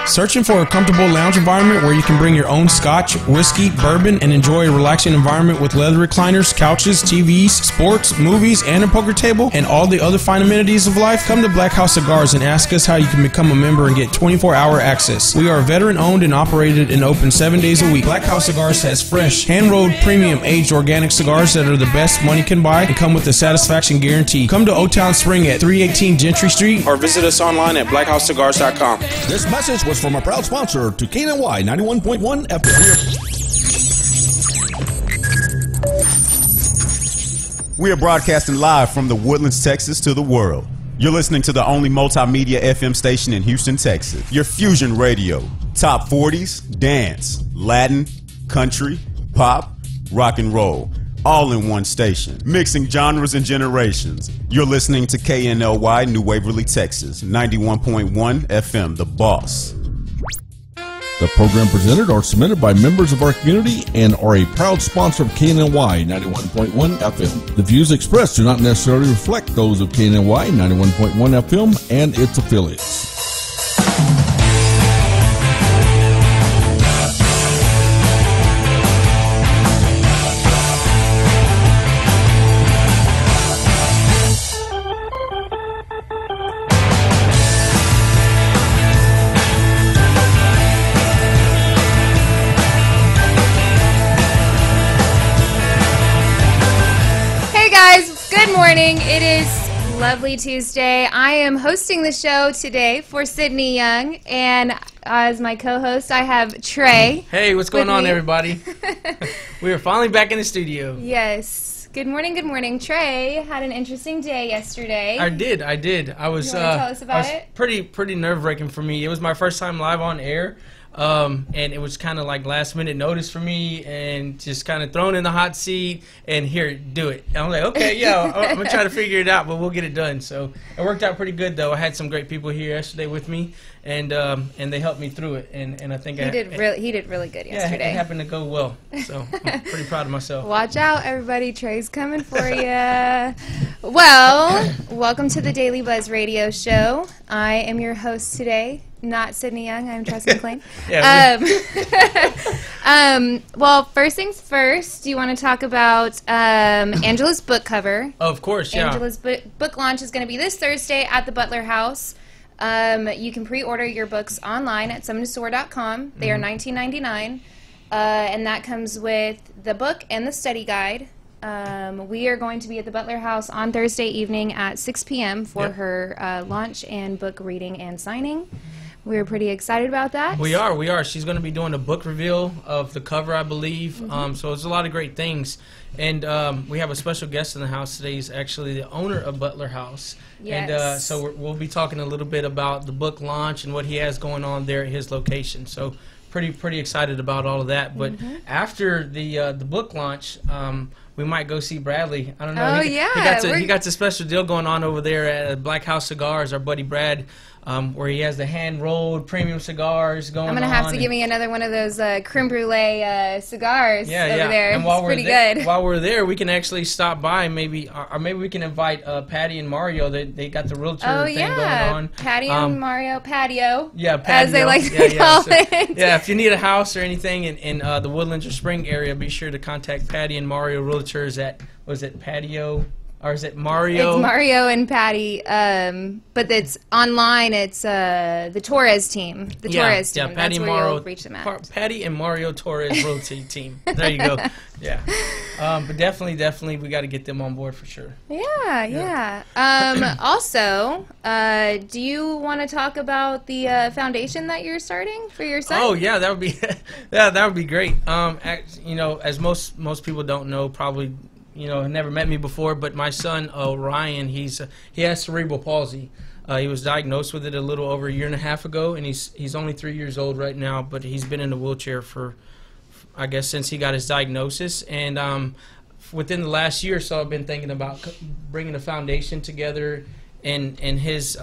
Searching for a comfortable lounge environment where you can bring your own scotch, whiskey, bourbon, and enjoy a relaxing environment with leather recliners, couches, TVs, sports, movies, and a poker table, and all the other fine amenities of life? Come to Black House Cigars and ask us how you can become a member and get 24-hour access. We are veteran-owned and operated and open 7 days a week. Black House Cigars has fresh, hand-rolled, premium, aged organic cigars that are the best money can buy and come with a satisfaction guarantee. Come to Old Town Spring at 318 Gentry Street or visit us online at blackhousecigars.com. This message was from a proud sponsor to KNLY 91.1 FM. We are broadcasting live from the Woodlands, Texas to the world. You're listening to the only multimedia FM station in Houston, Texas. Your Fusion Radio. Top 40s, dance, Latin, country, pop, rock and roll. All in one station. Mixing genres and generations. You're listening to KNLY New Waverly, Texas. 91.1 FM, The Boss. The program presented or submitted by members of our community and are a proud sponsor of KNLY 91.1 FM. The views expressed do not necessarily reflect those of KNLY 91.1 FM and its affiliates. Good morning. It is lovely Tuesday. I am hosting the show today for Sydney Young, and as my co-host, I have Trey. Hey, what's going on, everybody? We are finally back in the studio. Yes. Good morning. Good morning. Trey had an interesting day yesterday. I did. I was. You want to tell us about it? Pretty nerve-wracking for me. It was my first time live on air. And it was kind of like last minute notice for me and just kind of thrown in the hot seat and here, do it. And I'm like, okay, yeah, I'm going to try to figure it out, but we'll get it done. So it worked out pretty good, though. I had some great people here yesterday with me, and they helped me through it. And I think he did really good yesterday. Yeah, it happened to go well. So I'm pretty proud of myself. Watch out, everybody. Trey's coming for you. Well, welcome to the Daily Buzz Radio Show. I am your host today. Not Sydney Young. I'm Tresca McLean. Well, first things first, do you want to talk about Angela's book cover? Of course, yeah. Angela's book launch is going to be this Thursday at the Butler House. You can pre-order your books online at summonstore.com. They are $19.99, and that comes with the book and the study guide. We are going to be at the Butler House on Thursday evening at 6 p.m. for her launch and book reading and signing. We're pretty excited about that. We are. She's going to be doing a book reveal of the cover, I believe. So it's a lot of great things. And we have a special guest in the house today. He's actually the owner of Butler House. Yes. And so we'll be talking a little bit about the book launch and what he has going on there at his location. So pretty excited about all of that. But after the book launch, we might go see Bradley. I don't know. Oh, he got a special deal going on over there at Black House Cigars. Our buddy Brad, where he has the hand-rolled premium cigars going on. I'm going to have to give me another one of those creme brulee cigars over there. And while it's pretty good. While we're there, we can actually stop by maybe, or maybe we can invite Patty and Mario. They got the realtor thing going on. Patty and Mario Patio. Yeah, Patio. As they like to call it. Yeah, if you need a house or anything in the Woodlands or Spring area, be sure to contact Patty and Mario Realtors at, was it Patio? Or is it Mario? It's Mario and Patty, but it's online. It's the Torres team. The Torres team. Yeah, That's where you'll reach them at. Patty and Mario Torres Realty team. There you go. Yeah. But definitely, we got to get them on board for sure. Yeah. Also, do you want to talk about the foundation that you're starting for your son? Oh yeah, that would be that would be great. As most people don't know, probably. Never met me before, but my son, Ryan, he has cerebral palsy. He was diagnosed with it a little over a year and a half ago, and he's only 3 years old right now, but he's been in a wheelchair for, I guess, since he got his diagnosis. And within the last year or so, I've been thinking about bringing a foundation together in his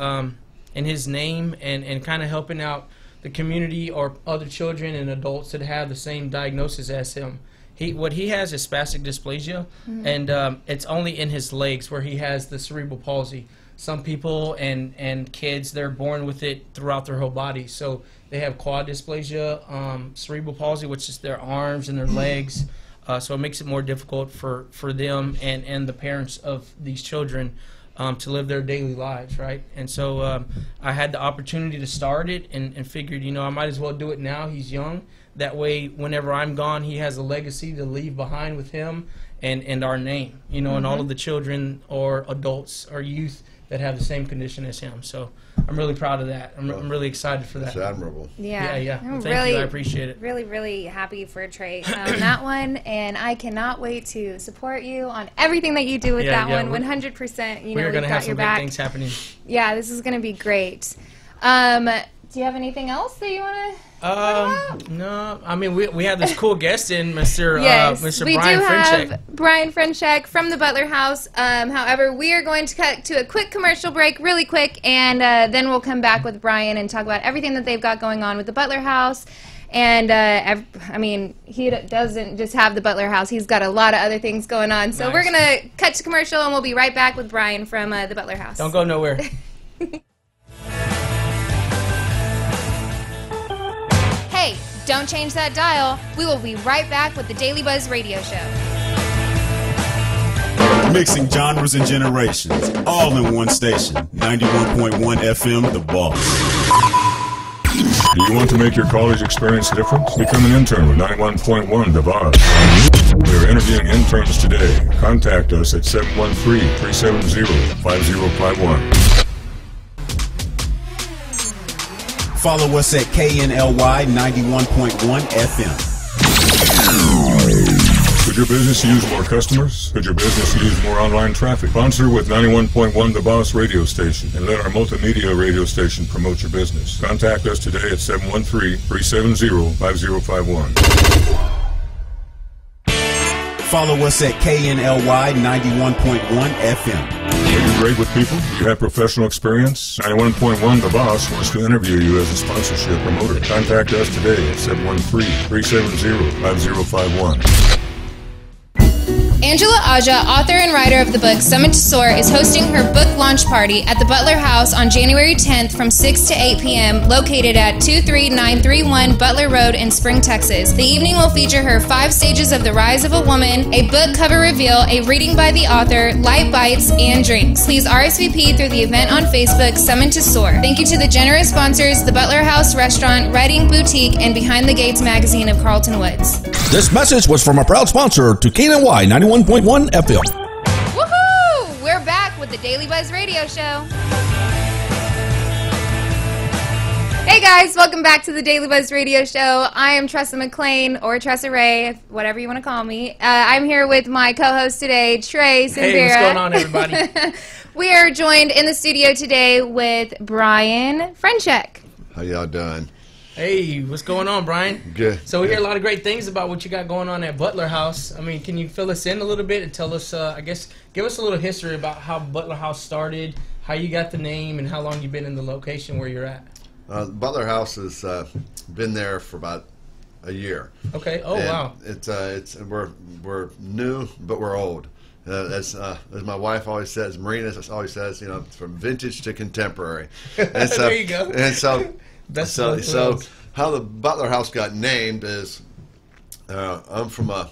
name and kind of helping out the community or other children and adults that have the same diagnosis as him. What he has is spastic dysplasia, and it's only in his legs where he has the cerebral palsy. some people and kids, they're born with it throughout their whole body. So they have quad dysplasia, cerebral palsy, which is their arms and their legs. So it makes it more difficult for them and the parents of these children to live their daily lives, right? And so I had the opportunity to start it and figured, you know, I might as well do it now. He's young. That way, whenever I'm gone, he has a legacy to leave behind with him and our name, you know, and all of the children or adults or youth that have the same condition as him. So I'm really proud of that. I'm really excited for that. That's admirable. Yeah. Well, thank you. I appreciate it. Really, really happy for Trey on that one, and I cannot wait to support you on everything that you do with that one. 100%. You know, we're going to have some big back. things happening. Yeah, this is going to be great. Do you have anything else that you want to? No. I mean, we have this cool guest in, Mr. Yes, Mr. we Brian do Frenchek. have Brian Frenchek from the Butler House. However, we are going to cut to a quick commercial break, really quick, and then we'll come back with Brian and talk about everything that they've got going on with the Butler House. And, I mean, he doesn't just have the Butler House. He's got a lot of other things going on. So we're going to cut to commercial, and we'll be right back with Brian from the Butler House. Don't go nowhere. Hey, don't change that dial. We will be right back with the Daily Buzz Radio Show. Mixing genres and generations, all in one station. 91.1 FM, The Boss. Do you want to make your college experience different? Become an intern with 91.1 The Boss. We are interviewing interns today. Contact us at 713-370-5051. Follow us at KNLY 91.1 FM. Could your business use more customers? Could your business use more online traffic? Sponsor with 91.1 The Boss radio station and let our multimedia radio station promote your business. Contact us today at 713-370-5051. Follow us at KNLY 91.1 FM. Are you great with people? Do you have professional experience? 91.1 The Boss wants to interview you as a sponsorship promoter. Contact us today at 713-370-5051. Angela Aja, author and writer of the book Summit to Soar, is hosting her book launch party at the Butler House on January 10th from 6 to 8 p.m., located at 23931 Butler Road in Spring, Texas. The evening will feature her 5 stages of the rise of a woman, a book cover reveal, a reading by the author, light bites, and drinks. Please RSVP through the event on Facebook, Summit to Soar. Thank you to the generous sponsors, the Butler House Restaurant, Writing Boutique, and Behind the Gates magazine of Carlton Woods. This message was from a proud sponsor to KNLY 91.1 FM. Woohoo! We're back with the Daily Buzz Radio Show. Hey guys, welcome back to the Daily Buzz Radio Show. I am Tressa McClain, or Tressa Ray, whatever you want to call me. I'm here with my co-host today, Trey Simbera. Hey, what's going on, everybody? We are joined in the studio today with Brian Frenchek. How y'all doing? Hey, what's going on, Brian? Good. So we hear a lot of great things about what you got going on at Butler House. I mean, can you fill us in a little bit and tell us, I guess, give us a little history about how Butler House started, how you got the name, and how long you've been in the location where you're at? Butler House has been there for about a year. Okay. Oh, and wow. We're new, but we're old. As my wife always says, Marina always says, you know, from vintage to contemporary. And so, there you go. And so. So How the Butler House got named is I'm from a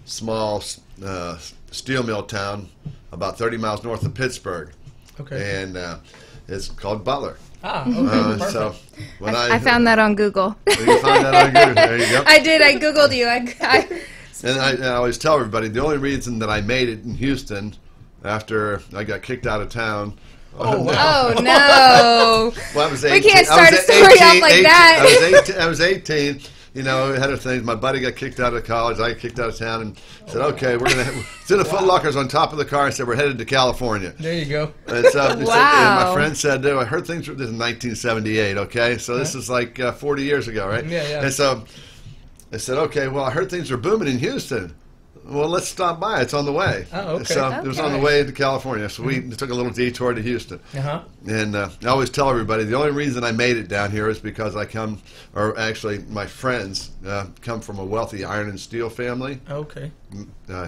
small steel mill town about 30 miles north of Pittsburgh. Okay. And it's called Butler. Ah, okay. Perfect. So when I found that on Google. You found that on Google. There you go. I did. I Googled you. And I always tell everybody the only reason that I made it in Houston after I got kicked out of town. Oh, wow. Oh, no. Well, I was 18. We can't start a story off like that. I was 18. You know, had a thing. My buddy got kicked out of college. I got kicked out of town and said, okay, we're going to sit the Foot Lockers on top of the car and said, we're headed to California. There you go. And so Wow. and my friend said, I heard things were this in 1978, okay? So this is like 40 years ago, right? Yeah, yeah. And so I said, okay, well, I heard things are booming in Houston. Well, let's stop by. It's on the way. Oh, okay. So it was on the way to California. So we took a little detour to Houston. Uh-huh. And I always tell everybody the only reason I made it down here is because my friends come from a wealthy iron and steel family. Okay.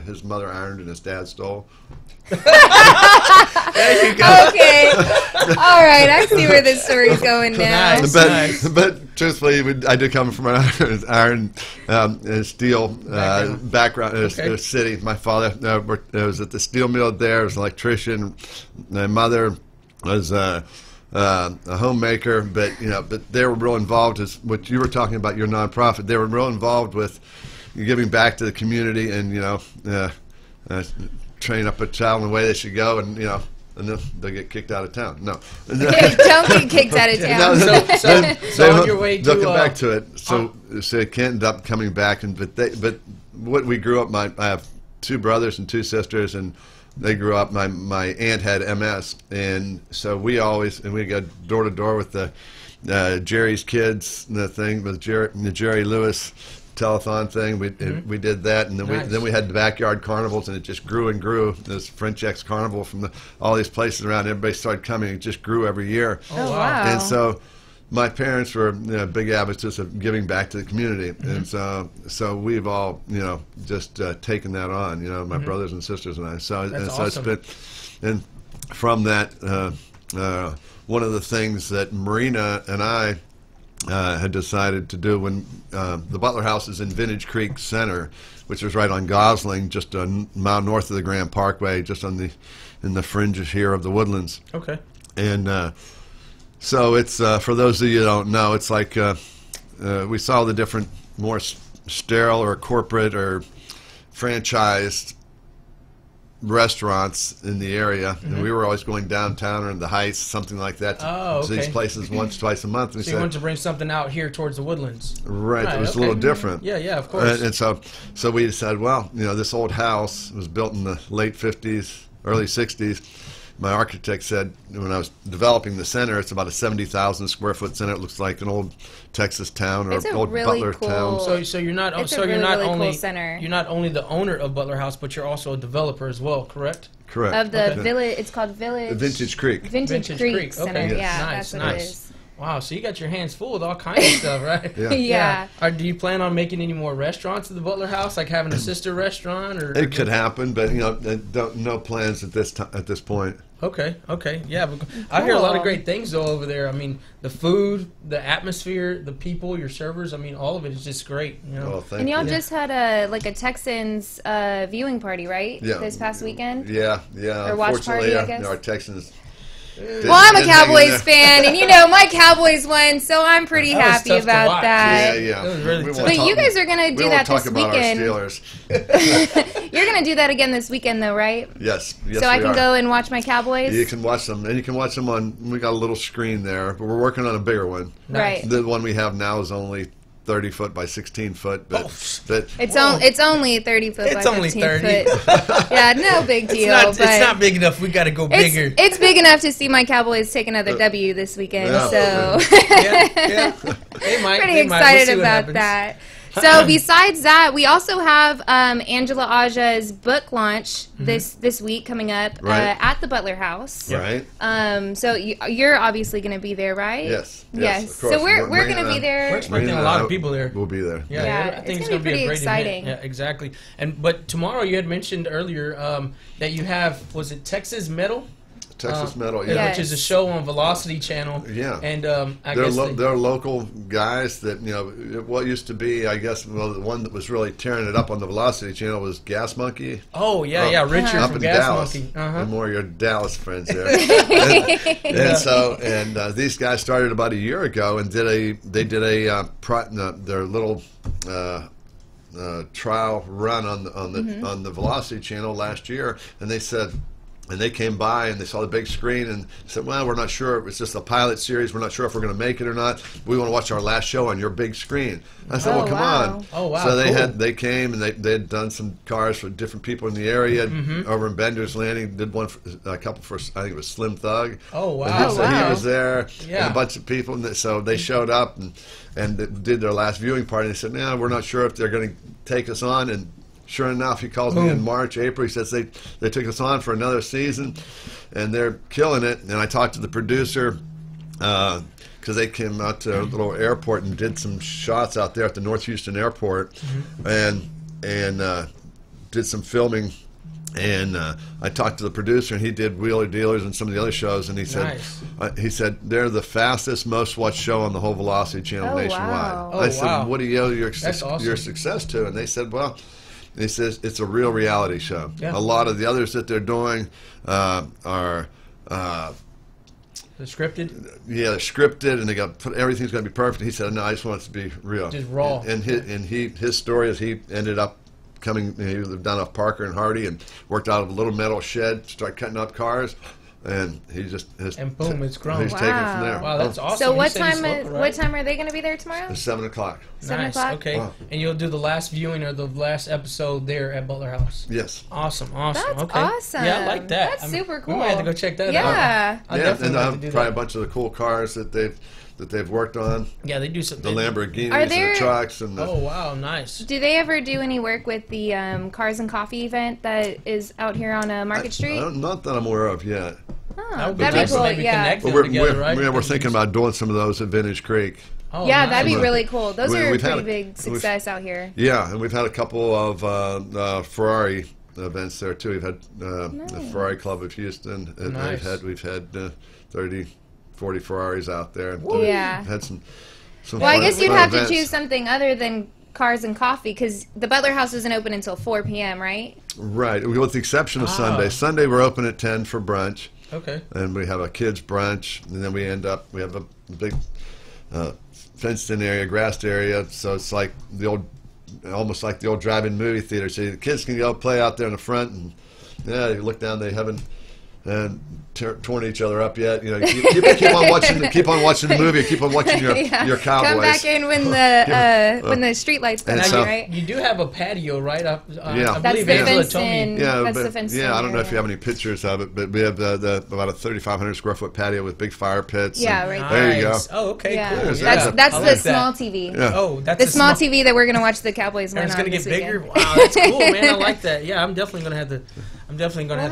His mother ironed and his dad stole. There you go. Okay. All right, I see where this story's going now. Nice. But truthfully, I did come from an iron and steel background city. My father was at the steel mill there. He was an electrician. My mother was a homemaker, but they were real involved. As what you were talking about, your nonprofit, they were real involved with giving back to the community and train up a child in the way they should go, and and then they'll get kicked out of town. No, don't get kicked out of town. So on your way to they'll come back to it. So it can't end up coming back. But what we grew up, I have 2 brothers and 2 sisters, and they grew up. My aunt had MS, and so we go door to door with the Jerry's Kids, the thing with the Jerry Lewis telethon thing. We did that, and then we had the backyard carnivals, and it just grew and grew. This French X Carnival from all these places around, everybody started coming. It just grew every year. Oh wow! And so my parents were big advocates of giving back to the community, and so we've all just taken that on. My brothers and sisters and I. So it's been, and from that, one of the things that Marina and I had decided to do when the Butler House is in Vintage Creek Center, which is right on Gosling, just a mile north of the Grand Parkway, just in the fringes here of the Woodlands. Okay. And so it's for those of you who don't know, it's like we saw the different more sterile or corporate or franchised restaurants in the area, and we were always going downtown or in the Heights, something like that, to these places once, twice a month. So you wanted to bring something out here towards the Woodlands. Right, it was a little different. Yeah, of course. And so we decided, well, this old house was built in the late 50s, early 60s. My architect said when I was developing the center, it's about a 70,000 square foot center. It looks like an old Texas town or old really Butler cool town. So you're not cool center. You're not only the owner of Butler House, but you're also a developer as well, correct? Correct. Of the village, it's called Vintage Creek. Vintage Creek Center. Okay. Yeah, Nice, that's what it is. Wow, so you got your hands full with all kinds of stuff, right? Yeah. Do you plan on making any more restaurants at the Butler House, like having a sister restaurant? It could happen, but no plans at this point. Okay, yeah. I hear a lot of great things though over there. I mean, the food, the atmosphere, the people, your servers. I mean, all of it is just great. Well, thank and y'all you. just had a Texans viewing party, right? Yeah. This past weekend. Yeah. Or watch party, I guess. Our Texans. Well, I'm a Cowboys fan, and my Cowboys won, so I'm pretty happy about that. Yeah. But you guys are gonna do that this weekend. We won't talk about our Steelers. You're gonna do that again this weekend, though, right? Yes. So I can go and watch my Cowboys. You can watch them, and you can watch them on. We got a little screen there, but we're working on a bigger one. Right. The one we have now is only 30 foot by 16 foot, but it's only 30 foot by 15 30. foot. Yeah, no big deal. It's not big enough. We got to go bigger. It's big enough to see my Cowboys take another W this weekend. So yeah. They might. Pretty excited about that. So besides that, we also have Angela Aja's book launch this week coming up at the Butler House. Right. So you're obviously going to be there, right? Yes. Yes. Of course. So we're going to be there. We're expecting a lot of people there. We'll be there. Yeah, I think it's going to be a great exciting. event. Yeah, exactly. But tomorrow you had mentioned earlier that you have, was it Texas Metal? Texas Metal, yeah. Which is a show on Velocity Channel. Yeah. And I they're guess they're local guys that, what used to be, I guess, the one that was really tearing it up on the Velocity Channel was Gas Monkey. Oh, yeah, Richard up from in Gas Dallas. Monkey. And more of your Dallas friends there. and these guys started about a year ago and did their little trial run on the Velocity Channel last year, and they said. And they came by and they saw the big screen and said, well, we're not sure. It was just a pilot series. We're not sure if we're going to make it or not. We want to watch our last show on your big screen. I said, well, come on. Oh, wow. So they came and they had done some cars for different people in the area. Over in Bender's Landing, did one for a couple for, I think it was Slim Thug. Oh, wow. So he was there. Yeah. And a bunch of people. And so they showed up and did their last viewing party. And they said, we're not sure if they're going to take us on. And sure enough, he calls me in March, April. He says they took us on for another season, and they're killing it. And I talked to the producer because they came out to a little airport and did some shots out there at the North Houston Airport, and did some filming And I talked to the producer, and he did Wheeler Dealers and some of the other shows, and he said, they're the fastest, most watched show on the whole Velocity Channel nationwide. Wow. I said, what do you owe your success to? And they said, well, he says it's a real reality show. Yeah. A lot of the others that they're doing are they're scripted. Yeah, they're scripted, and they got everything's going to be perfect. He said, no, I just want it to be real, just raw. And his story is he ended up coming. He lived down off Parker and Hardy, and worked out of a little metal shed, started cutting up cars. And he just and boom, it's grown. He's taken from there. Wow, that's awesome. So what time are they going to be there tomorrow? It's 7 o'clock. 7 o'clock. Okay. Wow. And you'll do the last viewing or the last episode there at Butler House. Yes. Awesome. That's awesome. Yeah, I like that. That's super cool. We might have to go check that out. Yeah. I'll definitely have to do probably a bunch of the cool cars that they've worked on. Yeah, they do something. The Lamborghinis and the trucks and oh wow, nice. Do they ever do any work with the Cars and Coffee event that is out here on Market Street? Not that I'm aware of yet. Oh, that'd be cool. Yeah. But we're thinking about doing some of those at Vintage Creek. Oh, yeah, that'd be really cool. Those are pretty big success out here. Yeah, and we've had a couple of Ferrari events there too. We've had the Ferrari Club of Houston. And we've had 30, 40 Ferraris out there. Yeah. We've had some well, I guess you'd have to choose something other than Cars and Coffee, because the Butler House isn't open until 4 p.m., right? Right, with the exception of Sunday. Sunday we're open at 10 for brunch. Okay. And we have a kids brunch, and then we have a big fenced-in area, grassed area, so it's like almost like the old drive-in movie theater. So the kids can go play out there in the front, and you look down, they haven't torn each other up yet. You know, keep on watching the movie, keep on watching your Cowboys. Come back in when the street lights go on, right? You do have a patio, right? I believe Angela told me. That's the fenced-in I don't know if you have any pictures of it, but we have about a 3,500 square foot patio with big fire pits. Yeah, right there you go. Oh, okay, cool. That's the small TV. Yeah. Oh, that's the small TV that we're gonna watch the Cowboys win on. It's gonna get bigger. Wow, that's cool, man. I like that. Yeah, I'm definitely gonna have to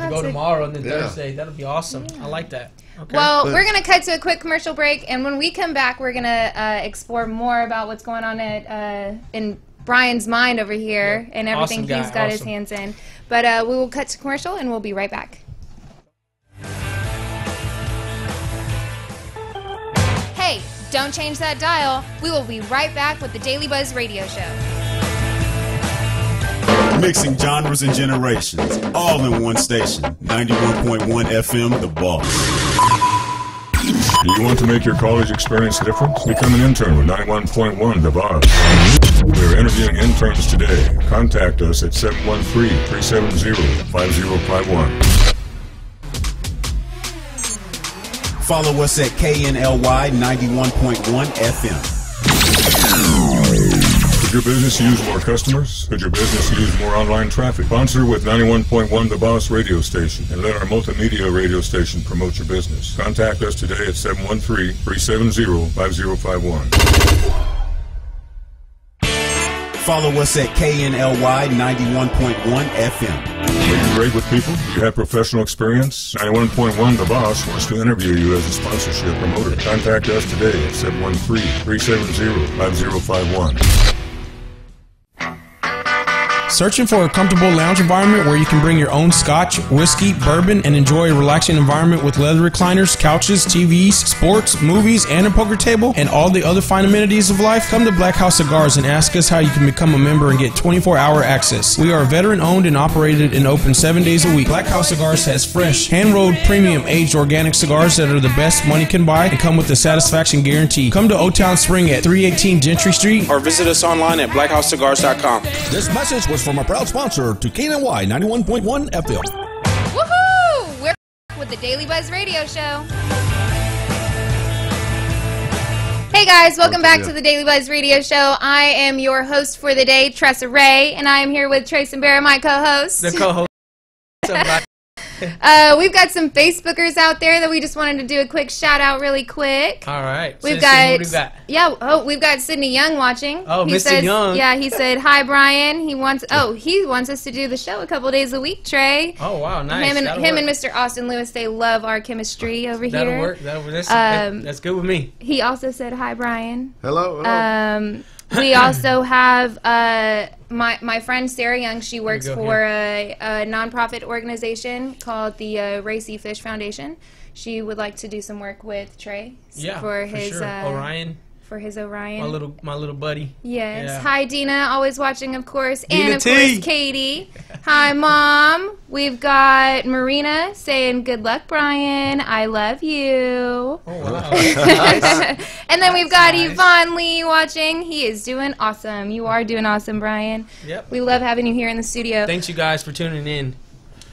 go tomorrow and then Thursday. That'll be awesome. I like that. Okay. Well, we're going to cut to a quick commercial break, and when we come back, we're going to explore more about what's going on in Brian's mind over here and everything he's got his hands in. But we will cut to commercial, and we'll be right back. Hey, don't change that dial. We will be right back with the Daily Buzz Radio Show. Mixing genres and generations, all in one station. 91.1 FM, The Boss. Do you want to make your college experience different? Become an intern with 91.1 The Boss. We're interviewing interns today. Contact us at 713-370-5051. Follow us at KNLY 91.1 FM. Could your business use more customers? Could your business use more online traffic? Sponsor with 91.1 The Boss radio station and let our multimedia radio station promote your business. Contact us today at 713-370-5051. Follow us at KNLY 91.1 FM. Are you great with people? Do you have professional experience? 91.1 The Boss wants to interview you as a sponsorship promoter. Contact us today at 713-370-5051. Searching for a comfortable lounge environment where you can bring your own scotch, whiskey, bourbon, and enjoy a relaxing environment with leather recliners, couches, TVs, sports, movies, and a poker table, and all the other fine amenities of life? Come to Black House Cigars and ask us how you can become a member and get 24-hour access. We are veteran-owned and operated and open 7 days a week. Black House Cigars has fresh, hand-rolled, premium, aged organic cigars that are the best money can buy and come with the satisfaction guarantee. Come to O-Town Spring at 318 Gentry Street or visit us online at blackhousecigars.com. This message was from a proud sponsor to KNLY 91.1 FM. Woohoo! We're back with the Daily Buzz Radio Show. Hey guys, welcome back to the Daily Buzz Radio Show. I am your host for the day, Tressa Ray, and I am here with Trace and Barra, my co-host. The co-host. We've got some Facebookers out there that we just wanted to do a quick shout out really quick. All right. We've got Sydney Young watching. Oh, Mr. Young. Yeah, he said, "Hi Brian." He wants us to do the show a couple days a week, Trey. Oh, wow, nice. Him and Mr. Austin Lewis, they love our chemistry over That'll here. work. That's good with me. He also said, "Hi Brian." Hello. We also have my friend Sarah Young. She works for a nonprofit organization called the Racy Fish Foundation. She would like to do some work with Trey for his Orion. For his Orion. My little buddy. Yes. Yeah. Hi, Dina. Always watching, of course. Dina and, of course, Katie. Hi, Mom. We've got Marina saying, good luck, Brian. I love you. Oh, wow. Nice. And then we've got Yvonne Lee watching. He is doing awesome. You are doing awesome, Brian. Yep. We love having you here in the studio. Thanks, you guys, for tuning in.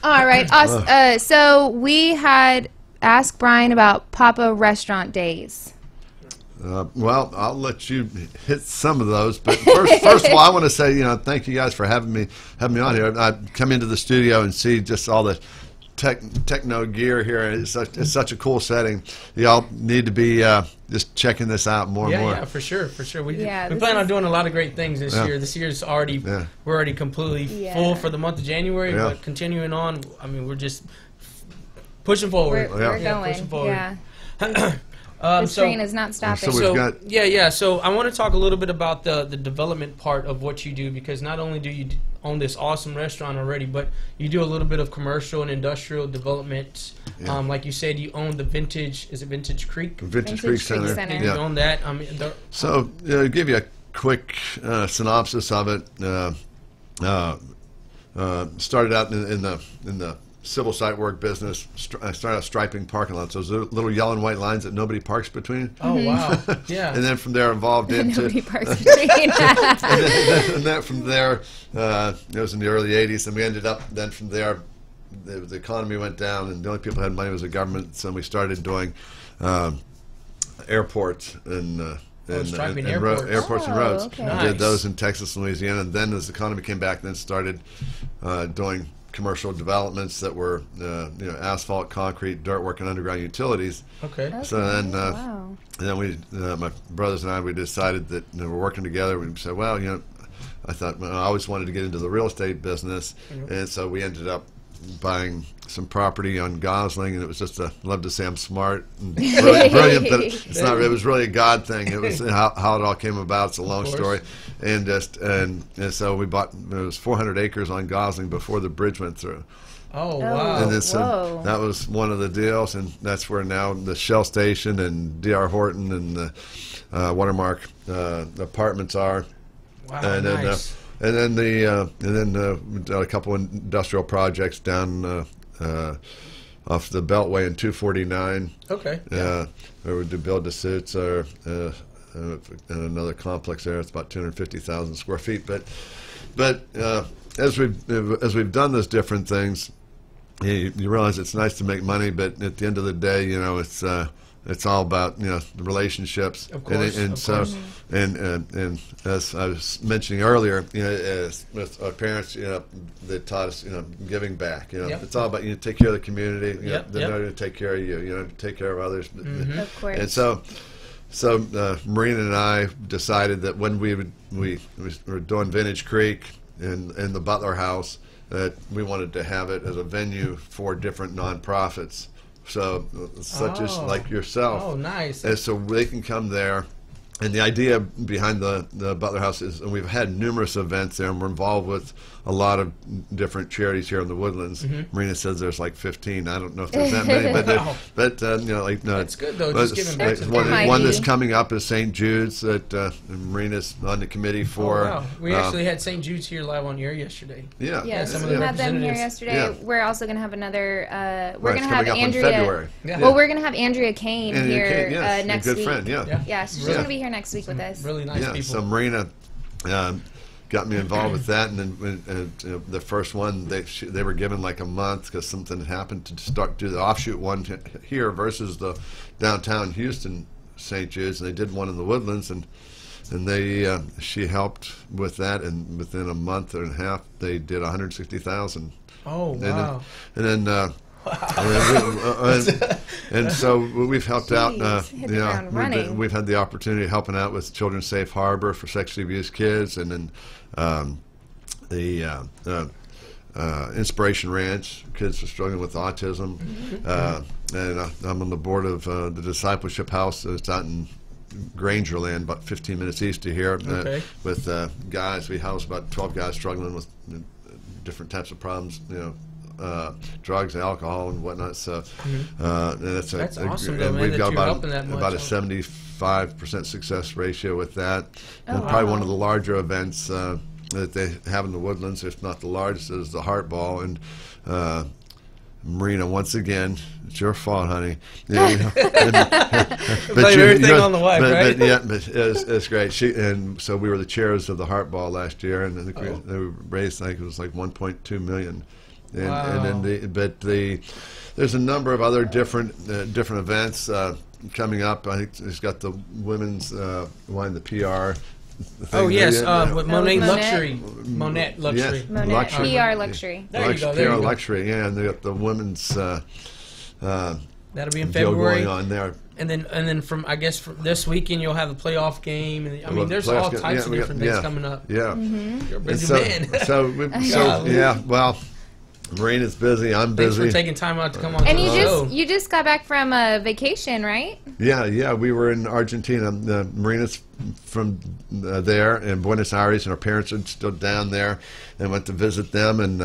All right. Awesome. So we had asked Brian about Papa Restaurant Days. Well, I'll let you hit some of those, but first of all, I want to say, thank you guys for having me on here. I come into the studio and see just all the techno gear here. It's such a cool setting. Y'all need to be just checking this out more and more. Yeah, for sure. We plan on doing a lot of great things this year. This year's already we're already completely full for the month of January, but continuing on, I mean, we're just pushing forward. We're going. Pushing forward. Yeah. The train is not stopping. So I want to talk a little bit about the development part of what you do, because not only do you own this awesome restaurant already, but you do a little bit of commercial and industrial development. Like you said, you own the Vintage Creek? Vintage Creek Center. You own that. So to give you a quick synopsis of it, started out in the civil site work business. I started out striping parking lots. Those little yellow and white lines that nobody parks between. Oh, wow. Yeah. And then from there evolved into... Nobody parks between. and then from there, it was in the early 80s, and we ended up, then from there, the economy went down, and the only people who had money was the government, so we started doing airports and... airports and roads. Okay. Nice. Did those in Texas and Louisiana, and then as the economy came back, then started doing commercial developments that were asphalt, concrete, dirt work, and underground utilities. Okay. So then, then we, my brothers and I, we decided that we're working together. We said, well, I thought I always wanted to get into the real estate business, and so we ended up buying some property on Gosling, and it was just love to say I'm smart and brilliant, but it's not. It was really a God thing. It was how it all came about. It's a long story, and so we bought. It was 400 acres on Gosling before the bridge went through. Oh wow! And so that was one of the deals, and that's where now the Shell Station and D.R. Horton and the Watermark apartments are. Wow, and then, nice. And then we've done a couple of industrial projects down off the Beltway in 249. Okay. Where we do build-to-suits and another complex there. It's about 250,000 square feet. But as we've done those different things, you realize it's nice to make money, but at the end of the day, it's all about the relationships. Of course, and as I was mentioning earlier, with our parents, they taught us giving back. It's all about take care of the community. They're not going to take care of you. Take care of others. Of course. And so Marina and I decided that when we were doing Vintage Creek in the Butler House, that we wanted to have it as a venue for different nonprofits. So, such as like yourself. Oh, nice. And so they can come there. And the idea behind the Butler House is, and we've had numerous events there, and we're involved with a lot of different charities here in the Woodlands. Marina says there's like 15. I don't know if there's that many, but that's good though. Just giving back to one that's coming up is St. Jude's that Marina's on the committee for. Oh, wow. We actually had St. Jude's here live on air yesterday. Yeah. Yes, some of we the had them here yesterday. Yeah. We're also going to have another. We're Right, going to have coming up in Andrea. February. Well, we're going to have Andrea Kane Andrea here Kane, yes, next a good week. friend. Yeah, so she's going to be here next week with us. Really nice people. So Marina got me involved with that, and then the first one they were given like a month because something had happened to do the offshoot one here versus the downtown Houston St. Jude's, and they did one in the Woodlands, and she helped with that, and within a month and a half they did 160,000. Oh wow! And then. And so we've helped out. We've had the opportunity of helping out with Children's Safe Harbor for sexually abused kids, and then the Inspiration Ranch, kids who are struggling with autism. And I'm on the board of the Discipleship House that's out in Grangerland, about 15 minutes east of here. Okay. With guys, we house about 12 guys struggling with different types of problems, drugs, alcohol, and whatnot. So that's awesome, though, and man, we've that got you're helping that much. about a 75% success ratio with that. Oh, And probably wow. one of the larger events that they have in the Woodlands, if not the largest, is the Heart Ball. And Marina, once again, it's your fault, honey. Blame everything on the wife, right? But yeah, but it's great. And so we were the chairs of the Heart Ball last year, and I think we raised, I think it was like 1.2 million. And, Wow. and then there's a number of other different events coming up. I think it's got the women's one, the PR. Oh yes, with Monet Monet. Luxury. Monet Luxury. Yes. Monet, Luxury. PR Luxury. There you go, there PR you go. Luxury, yeah, and they got the women's That'll be in deal February. going on there. And then from I guess from this weekend you'll have the playoff game. And I mean, there's Playoffs all get- types of we got- different things coming up. Yeah. You're a And busy so, man. so yeah, well, Marina's busy. I'm Thanks busy. for taking time out to come on And the show. you just got back from a vacation, right? Yeah, we were in Argentina. Marina's from there in Buenos Aires, and her parents are still down there, and went to visit them and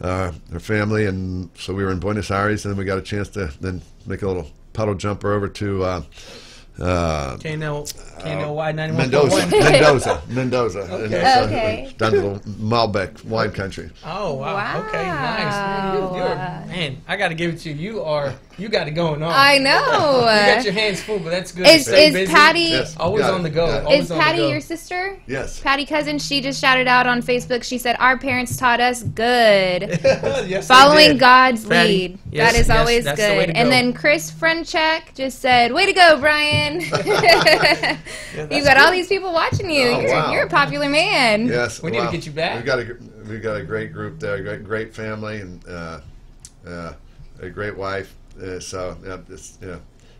her family. And so we were in Buenos Aires, and then we got a chance to then make a little puddle jumper over to KNLY 91.1. Mendoza. Okay. And so Okay. down to the Malbec wine country. Oh wow. Wow. Okay, nice. Man, I got to give it to you. You got it going on. I know. You got your hands full, but that's good. Is Stay busy. Patty Yes. Always Got on it. the go. Got it. Always is on the Patty go. your sister? Yes. Patty Cousin, she just shouted out on Facebook. She said, "Our parents taught us good." Yes, they Following did. God's Patty, lead. yes, that is yes, always that's the way good. to And go. then Chris Frenchek just said, "Way to go, Brian." You've got all these people watching you. Oh, wow. You're a popular man. Yes. We need to get you back. We've got a great group there, great family, and a great wife. So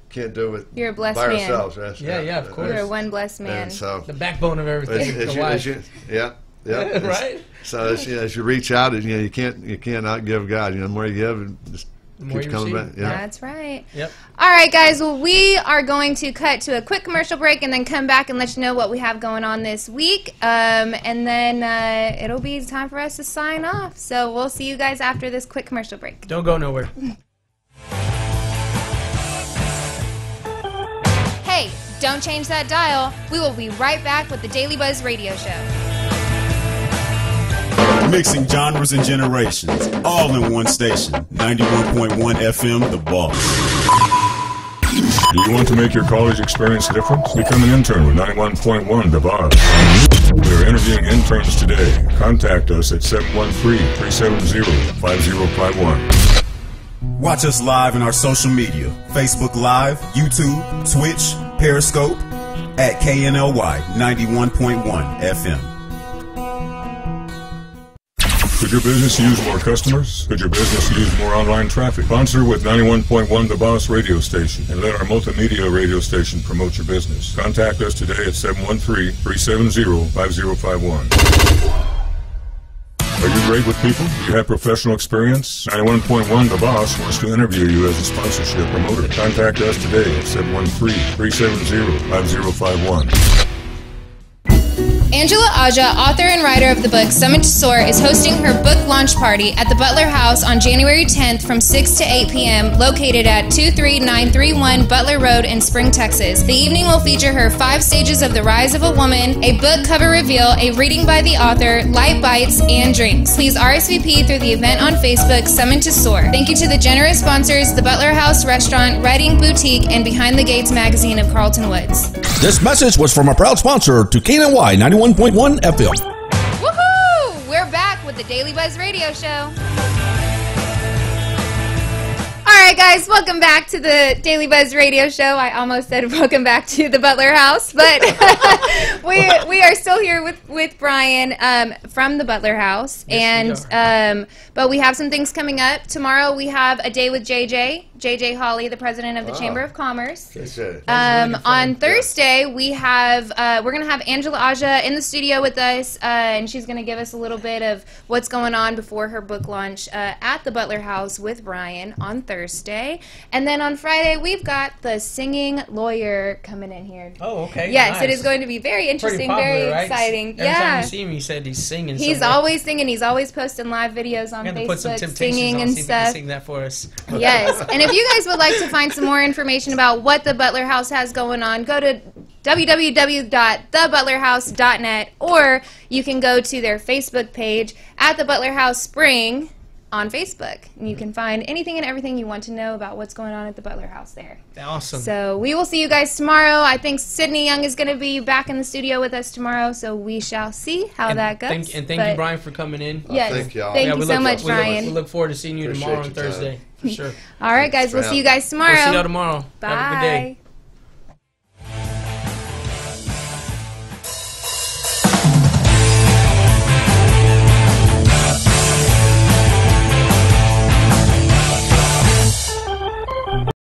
can't do it You're a blessed by man. ourselves. Yes, Yeah, of course. You're one blessed man. And so, The backbone of everything. as the wife. yeah. Right? So as you reach out, you can't outgive God. The more you give, it just The more keeps you coming receive. back. Yeah. That's right. Yep. All right, guys. Well, we are going to cut to a quick commercial break and then come back and let you know what we have going on this week. And then it'll be time for us to sign off. So we'll see you guys after this quick commercial break. Don't go nowhere. Hey, don't change that dial. We will be right back with the Daily Buzz Radio Show. Mixing genres and generations, all in one station. 91.1 FM, The Boss. Do you want to make your college experience different? Become an intern with 91.1 The Boss. We are interviewing interns today. Contact us at 713-370-5051. Watch us live in our social media, Facebook Live, YouTube, Twitch, Periscope, at KNLY 91.1 FM. Could your business use more customers? Could your business use more online traffic? Sponsor with 91.1 The Boss radio station and let our multimedia radio station promote your business. Contact us today at 713-370-5051. Are you great with people? Do you have professional experience? 91.1 The Boss wants to interview you as a sponsorship promoter. Contact us today at 713-370-5051. Angela Aja, author and writer of the book Summit to Soar, is hosting her book launch party at the Butler House on January 10th from 6 to 8 p.m., located at 23931 Butler Road in Spring, Texas. The evening will feature her 5 stages of the rise of a woman, a book cover reveal, a reading by the author, light bites, and drinks. Please RSVP through the event on Facebook, Summit to Soar. Thank you to the generous sponsors, the Butler House Restaurant, Writing Boutique, and Behind the Gates magazine of Carlton Woods. This message was from a proud sponsor to KNLY 91.1 FM. Woohoo! We're back with the Daily Buzz Radio Show. All right, guys, welcome back to the Daily Buzz Radio Show. I almost said welcome back to the Butler House, but we are still here with Brian from the Butler House, Yes, and but we have some things coming up tomorrow. We have a day with JJ. JJ Hawley, the president of the Chamber of Commerce. Okay. On Thursday, we have we're gonna have Angela Aja in the studio with us, and she's gonna give us a little bit of what's going on before her book launch at the Butler House with Brian on Thursday. And then on Friday, we've got the singing lawyer coming in here. Oh, okay. Yes, nice. it is going to be very interesting, Popular, very right? exciting. Every time you see him, he said he's singing. He's always singing. He's always posting live videos on Facebook, singing and stuff. Sing that for us. Yes, and if you guys would like to find some more information about what the Butler House has going on, go to www.thebutlerhouse.net, or you can go to their Facebook page at the Butler House Spring on Facebook, and you can find anything and everything you want to know about what's going on at the Butler House there. Awesome. So we will see you guys tomorrow. I think Sydney Young is going to be back in the studio with us tomorrow, so we shall see how that goes. Thank you, Brian, for coming in. Yes, thank y'all. Thank you so much, Brian. We look forward to seeing you Appreciate tomorrow on your time. Thursday, for sure. All right, guys, we'll see you guys tomorrow. We'll see y'all tomorrow. Bye. Have a good day.